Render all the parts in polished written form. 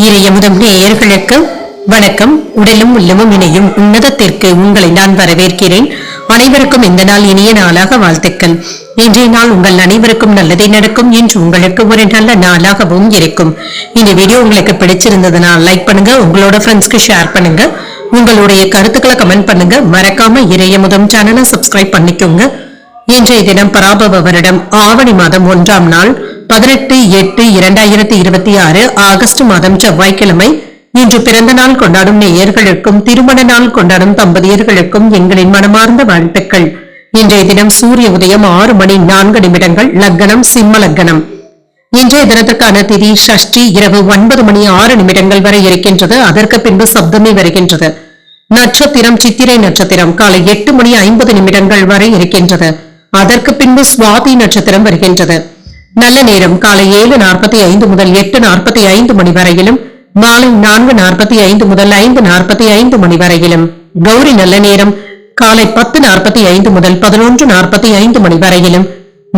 இறையமுதம் நேயர்களுக்கு வணக்கம். உடலும் உள்ளமும் இணையும் உன்னதத்திற்கு உங்களை நான் வரவேற்கிறேன். அனைவருக்கும் இந்த நாள் இனிய நாளாக வாழ்த்துக்கள். இன்றைய நாள் உங்கள் அனைவருக்கும் நல்லதே நடக்கும் என்று உங்களுக்கு ஒரு நல்ல நாளாகவும் இருக்கும். இந்த வீடியோ உங்களுக்கு பிடிச்சிருந்ததுனால் லைக் பண்ணுங்க, உங்களோட ஃப்ரெண்ட்ஸ்க்கு ஷேர் பண்ணுங்க, உங்களுடைய கருத்துக்களை கமெண்ட் பண்ணுங்க. மறக்காம இறையமுதம் சேனலை சப்ஸ்கிரைப் பண்ணிக்கோங்க. இன்றைய தினம் பராபவ வருடம் ஆவணி மாதம் 1ஆம் நாள் 18/8/2026 ஆகஸ்ட் மாதம் செவ்வாய்க்கிழமை. இன்று பிறந்த நாள் கொண்டாடும் நேயர்களுக்கும் திருமண நாள் கொண்டாடும் தம்பதியர்களுக்கும் எங்களின் மனமார்ந்த வாழ்த்துக்கள். இன்றைய தினம் சூரிய உதயம் 6:04 லக்னம் சிம்ம லக்னம். இன்றைய தினத்திற்கான திதி ஷஷ்டி இரவு 9:06 வரை இருக்கின்றது. அதற்கு பின்பு சப்தமி வருகின்றது. நட்சத்திரம் சித்திரை நட்சத்திரம் காலை 8:50 வரை இருக்கின்றது. அதற்கு பின்பு சுவாதி நட்சத்திரம் வருகின்றது. நல்ல நேரம் காலை 7:45 முதல் 8:45 வரையிலும், மாலை 4:45 முதல் 5:45 வரையிலும். கௌரி நல்ல நேரம் காலை 10:45 முதல் 11:45 வரையிலும்,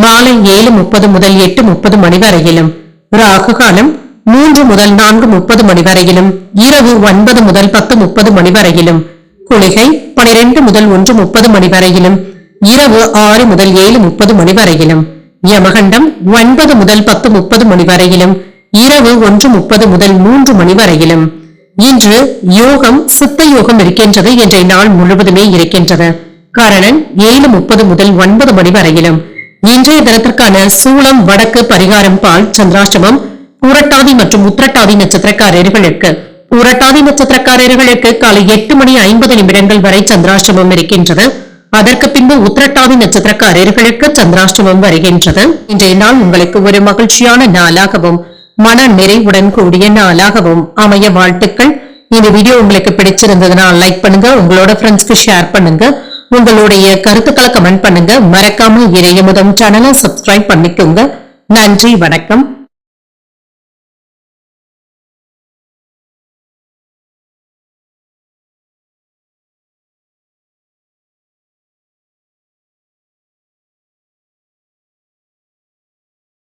மாலை 7:30 முதல் 8:30 வரையிலும். ராகு காலம் 3 முதல் 4:30 வரையிலும், இரவு 9 முதல் 10:30 வரையிலும். குளிகை 12 முதல் 1:30 வரையிலும், இரவு 6 முதல் 7:30 வரையிலும். யமகண்டம் 9 முதல் 10:30 வரையிலும், இரவு 1:30 முதல் 3 வரையிலும். இன்று யோகம் சித்த யோகம் இருக்கின்றது. இன்றைய நாள் முழுவதுமே இருக்கின்றது. காரணம் 7:30 முதல் 9 வரையிலும். இன்றைய தினத்திற்கான சூளம் வடக்கு, பரிகாரம் பால், சந்திராஷ்டமம் பூரட்டாதி மற்றும் உத்திரட்டாதி நட்சத்திரக்காரர்களுக்கு. பூரட்டாதி நட்சத்திரக்காரர்களுக்கு காலை 8:50 வரை சந்திராஷ்டமம் இருக்கின்றது. அதற்கு பின்பு உத்திரட்டாதி நட்சத்திரக்காரர்களுக்கு சந்திராஷ்டமம் வருகின்றது. இன்றைய நாள் உங்களுக்கு ஒரு மகிழ்ச்சியான நாளாகவும் மன நிறைவுடன் கூடிய நாளாகவும் அமைய வாழ்த்துக்கள். இந்த வீடியோ உங்களுக்கு பிடிச்சிருந்ததுனால் லைக் பண்ணுங்க, உங்களோட ஃப்ரெண்ட்ஸ்க்கு ஷேர் பண்ணுங்க, உங்களுடைய கருத்துக்களை கமெண்ட் பண்ணுங்க. மறக்காம இறையமுதம் சேனலை சப்ஸ்கிரைப் பண்ணிக்கோங்க. நன்றி, வணக்கம்.